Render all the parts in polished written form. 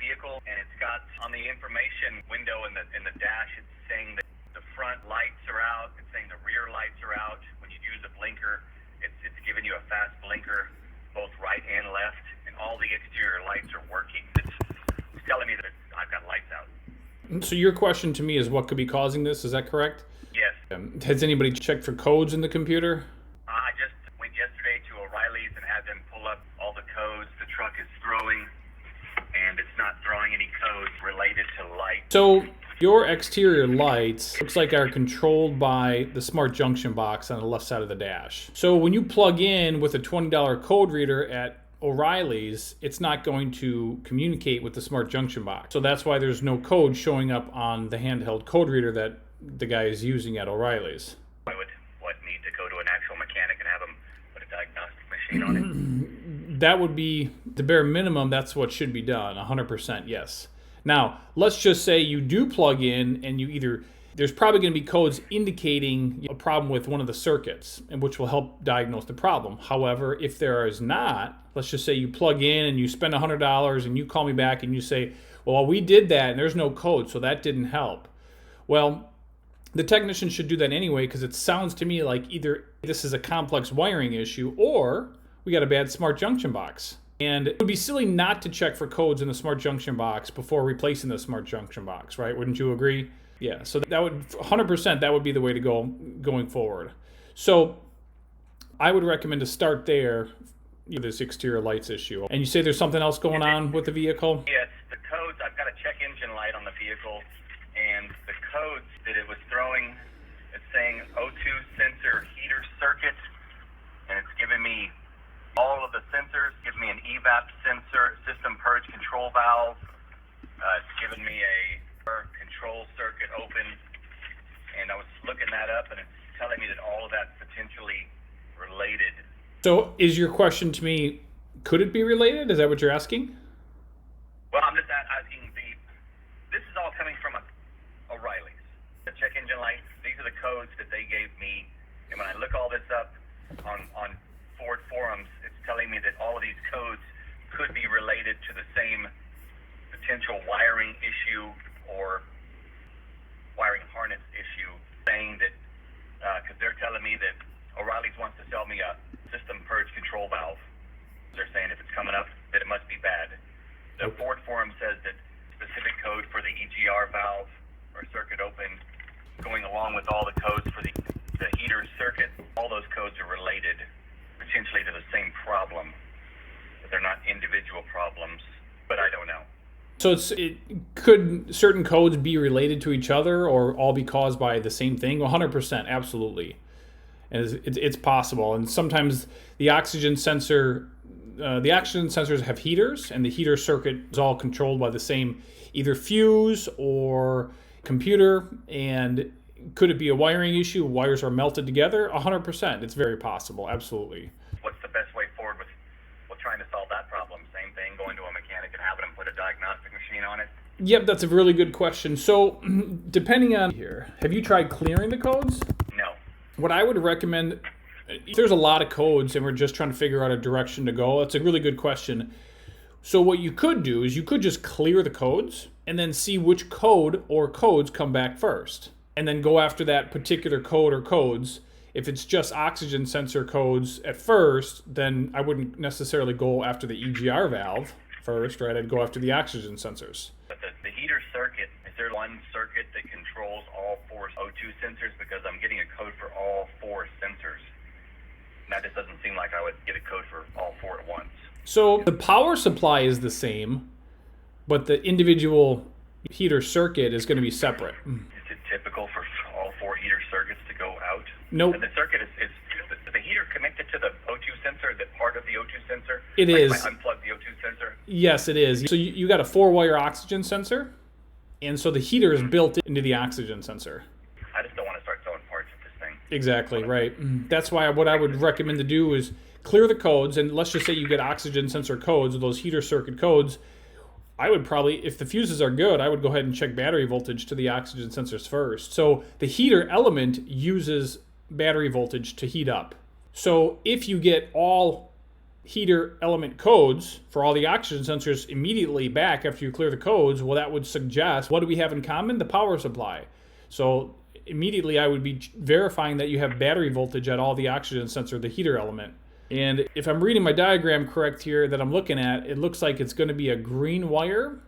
vehicle, and it's got on the information window in the dash, it's saying that the front lights are out. It's saying the rear lights are out. When you use a blinker, it's giving you a fast blinker, both right and left, and all the exterior lights are working. It's telling me that I've got lights out. So your question to me is what could be causing this? Is that correct? Yes. Has anybody checked for codes in the computer? I just went yesterday to O'Reilly's and had them pull up all the codes the truck is throwing, and it's not throwing any codes related to light. So your exterior lights looks like are controlled by the smart junction box on the left side of the dash. So when you plug in with a $20 code reader at O'Reilly's, it's not going to communicate with the smart junction box. So that's why there's no code showing up on the handheld code reader that the guy is using at O'Reilly's. I would need to go to an actual mechanic and have them put a diagnostic machine on it. That would be the bare minimum. That's what should be done. 100%, yes. Now, let's just say you do plug in and there's probably going to be codes indicating a problem with one of the circuits, and which will help diagnose the problem. However, if there is not, let's just say you plug in and you spend $100 and you call me back and you say, well, we did that and there's no code, so that didn't help. Well, the technician should do that anyway, because it sounds to me like either this is a complex wiring issue or we got a bad smart junction box. And it would be silly not to check for codes in the smart junction box before replacing the smart junction box, right? Wouldn't you agree? Yeah, so that would 100%, that would be the way to go going forward. So I would recommend to start there, this exterior lights issue. And you say there's something else going on with the vehicle? Yes, the codes, I've got a check engine light on the vehicle, and the codes that it was throwing, it's saying O2 sensor heater circuit, and it's giving me all of the sensors, giving me an EVAP sensor, system purge control valve. It's giving me a control circuit open, and I was looking that up, and it's telling me that all of that's potentially related. So is your question to me, could it be related? Is that what you're asking? Well, I'm just asking this is all coming from O'Reilly's. The check engine lights, these are the codes that they gave me, and when I look all this up on Ford forums, it's telling me that all of these codes could be related to the same potential wiring issue or wiring harness issue, saying that, because they're telling me that O'Reilly's wants to sell me a system purge control valve. They're saying if it's coming up, that it must be bad. The Ford forum says that specific code for the EGR valve or circuit open, going along with all the codes for the heater circuit, all those codes are related potentially to the same problem, but they're not individual problems, but I don't know. So could certain codes be related to each other or all be caused by the same thing? 100%, absolutely. And it's possible. And sometimes the oxygen sensors have heaters, and the heater circuit is all controlled by the same either fuse or computer. And could it be a wiring issue? Wires are melted together? 100%. It's very possible. Absolutely. What's the best way forward with trying to solve that problem? Same thing, going to a mechanic and having them put a diagnostic machine on it? Yep, that's a really good question. So depending on here, have you tried clearing the codes? No. What I would recommend, if there's a lot of codes and we're just trying to figure out a direction to go, that's a really good question. So what you could do is you could just clear the codes and then see which code or codes come back first. And then go after that particular code or codes. If it's just oxygen sensor codes at first, then I wouldn't necessarily go after the EGR valve first, right? I'd go after the oxygen sensors. But the heater circuit, is there one circuit that controls all four O2 sensors? Because I'm getting a code for all four sensors. And that just doesn't seem like I would get a code for all four at once. So the power supply is the same, but the individual heater circuit is going to be separate. Is it typical for all four heater circuits to go out? Nope. And the circuit is the heater connected to the O2 sensor? Is it part of the O2 sensor? It is. If I unplug the O2 sensor? Yes, it is. So you got a 4-wire oxygen sensor, and so the heater is built into the oxygen sensor. I just don't want to start throwing parts at this thing. Exactly, right. That's why what I would recommend to do is clear the codes, and let's just say you get oxygen sensor codes, or those heater circuit codes. I would probably, if the fuses are good, I would go ahead and check battery voltage to the oxygen sensors first. So the heater element uses battery voltage to heat up. So if you get all heater element codes for all the oxygen sensors immediately back after you clear the codes, well, that would suggest, what do we have in common? The power supply. So immediately I would be verifying that you have battery voltage at all the oxygen sensor, the heater element. And if I'm reading my diagram correct here that I'm looking at, it looks like it's going to be a green wire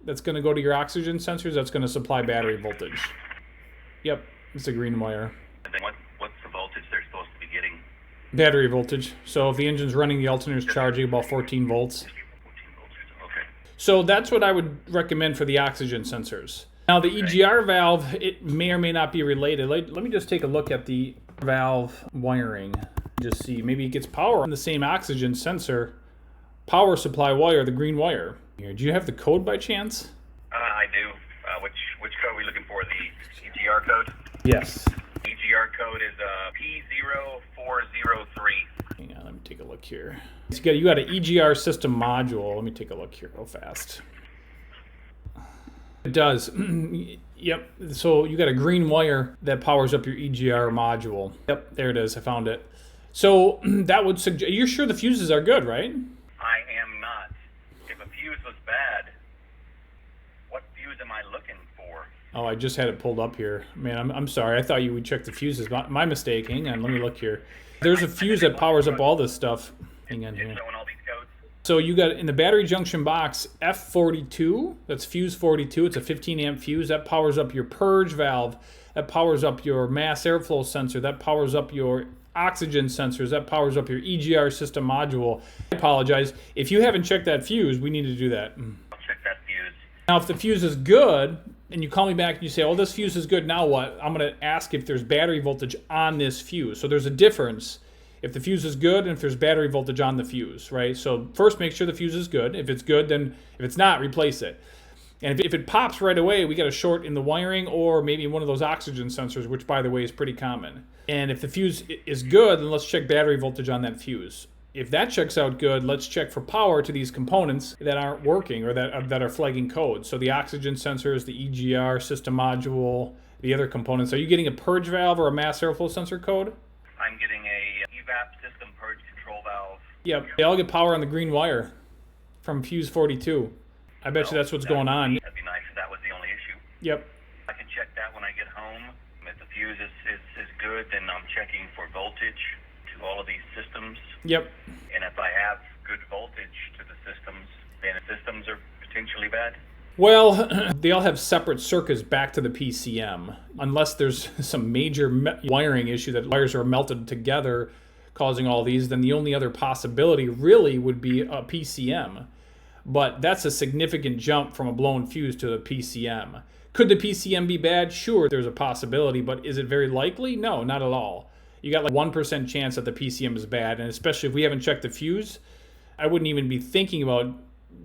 that's going to go to your oxygen sensors that's going to supply battery voltage. Yep, it's a green wire. And then what's the voltage they're supposed to be getting? Battery voltage. So if the engine's running, the alternator's charging about 14 volts. 14 volts. Okay. So that's what I would recommend for the oxygen sensors. Now the EGR valve, it may or may not be related. Let me just take a look at the valve wiring. Just see, maybe it gets power on the same oxygen sensor power supply wire, the green wire. Here, do you have the code by chance? I do. Which code are we looking for? The EGR code? Yes. EGR code is P0403. Hang on, let me take a look here. So you got an EGR system module. Let me take a look here real fast. It does. Yep. So you got a green wire that powers up your EGR module. Yep, there it is. I found it. So that would suggest, you're sure the fuses are good, right? I am not. If a fuse was bad, what fuse am I looking for? Oh, I just had it pulled up here. Man, I'm sorry. I thought you would check the fuses. My mistake. Hang on. Let me look here. There's a fuse that powers up all this stuff. Hang on here. Showing all these codes? So you got in the battery junction box F42. That's fuse 42. It's a 15 amp fuse. That powers up your purge valve. That powers up your mass airflow sensor. That powers up your oxygen sensors. That powers up your EGR system module. I apologize. If you haven't checked that fuse, we need to do that. I'll check that fuse. Now, if the fuse is good, and you call me back and you say, oh, this fuse is good, now what? I'm going to ask if there's battery voltage on this fuse. So there's a difference if the fuse is good and if there's battery voltage on the fuse, right? So first, make sure the fuse is good. If it's good, then if it's not, replace it. And if it pops right away, we got a short in the wiring or maybe one of those oxygen sensors, which, by the way, is pretty common. And if the fuse is good, then let's check battery voltage on that fuse. If that checks out good, let's check for power to these components that aren't working or that are flagging code. So the oxygen sensors, the EGR system module, the other components. Are you getting a purge valve or a mass airflow sensor code? I'm getting a EVAP system purge control valve. Yep, they all get power on the green wire from fuse 42. I bet you that's what's going on. That'd be nice if that was the only issue. Yep. I can check that when I get home. If the fuse is good, then I'm checking for voltage to all of these systems. Yep. And if I have good voltage to the systems, then the systems are potentially bad. Well, they all have separate circuits back to the PCM. Unless there's some major wiring issue that wires are melted together causing all these, then the only other possibility really would be a PCM. But that's a significant jump from a blown fuse to a PCM. Could the PCM be bad? Sure, there's a possibility, but is it very likely? No, not at all. You got like 1% chance that the PCM is bad, and especially if we haven't checked the fuse, I wouldn't even be thinking about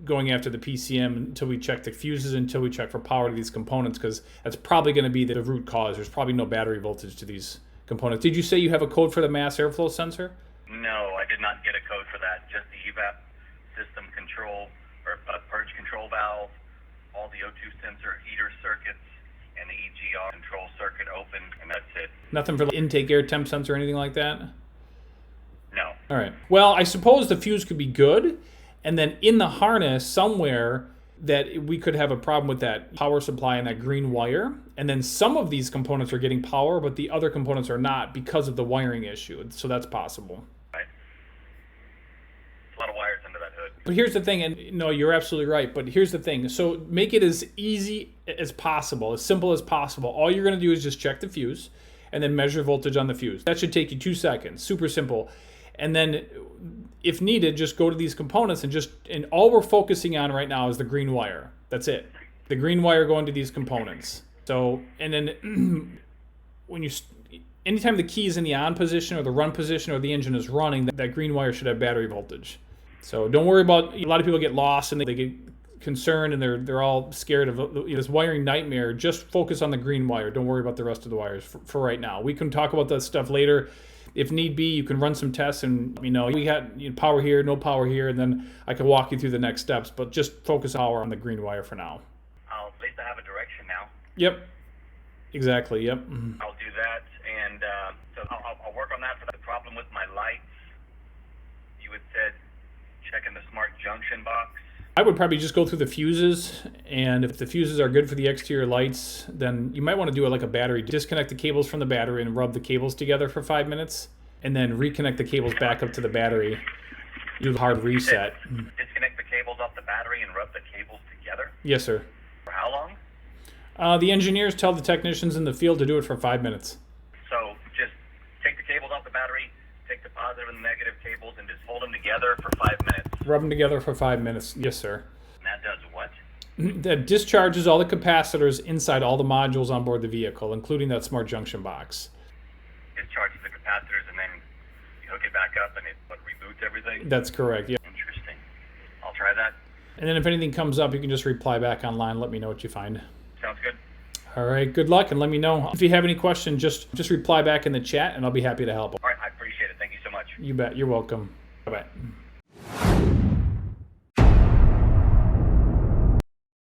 going after the PCM until we check the fuses, until we check for power to these components, because that's probably going to be the root cause. There's probably no battery voltage to these components. Did you say you have a code for the mass airflow sensor? No, I did not get a code for that. Just the EVAP system control or purge control valve, all the O2 sensor heater circuits, and the EGR control circuit open, and that's it. Nothing for the intake air temp sensor or anything like that? No. All right. Well, I suppose the fuse could be good, and then in the harness somewhere that we could have a problem with that power supply and that green wire, and then some of these components are getting power, but the other components are not because of the wiring issue. So that's possible. Right. A lot of wires under that hood. But here's the thing, and no, you're absolutely right, but here's the thing. So make it as easy as possible, as simple as possible. All you're going to do is just check the fuse and then measure voltage on the fuse. That should take you 2 seconds. Super simple. And then if needed, just go to these components and all we're focusing on right now is the green wire. That's it. The green wire going to these components. So, and then anytime the key is in the on position or the run position or the engine is running, that green wire should have battery voltage. So don't worry about, a lot of people get lost and they get concerned and they're all scared of this wiring nightmare. Just focus on the green wire. Don't worry about the rest of the wires for right now. We can talk about that stuff later. If need be, you can run some tests and, we got power here, no power here, and then I can walk you through the next steps. But just focus power on the green wire for now. At least I have a direction now. Yep. Exactly, yep. I'll do that, and so I'll work on that. For the problem with my lights, you had said checking the smart junction box. I would probably just go through the fuses, and if the fuses are good for the exterior lights, then you might want to do it like a battery. Disconnect the cables from the battery and rub the cables together for 5 minutes, and then reconnect the cables back up to the battery. Do the hard reset. Disconnect the cables off the battery and rub the cables together? Yes, sir. For how long? The engineers tell the technicians in the field to do it for 5 minutes. So just take the cables off the battery, take the positive and negative cables, and just hold them together for 5 minutes. Rub them together for 5 minutes. Yes, sir. And that does what? That discharges all the capacitors inside all the modules on board the vehicle, including that smart junction box. It charges the capacitors and then you hook it back up and it reboots everything? That's correct, yeah. Interesting. I'll try that. And then if anything comes up, you can just reply back online. Let me know what you find. Sounds good. All right, good luck, and let me know. If you have any questions, just reply back in the chat, and I'll be happy to help. All right, I appreciate it. Thank you so much. You bet. You're welcome. Bye-bye.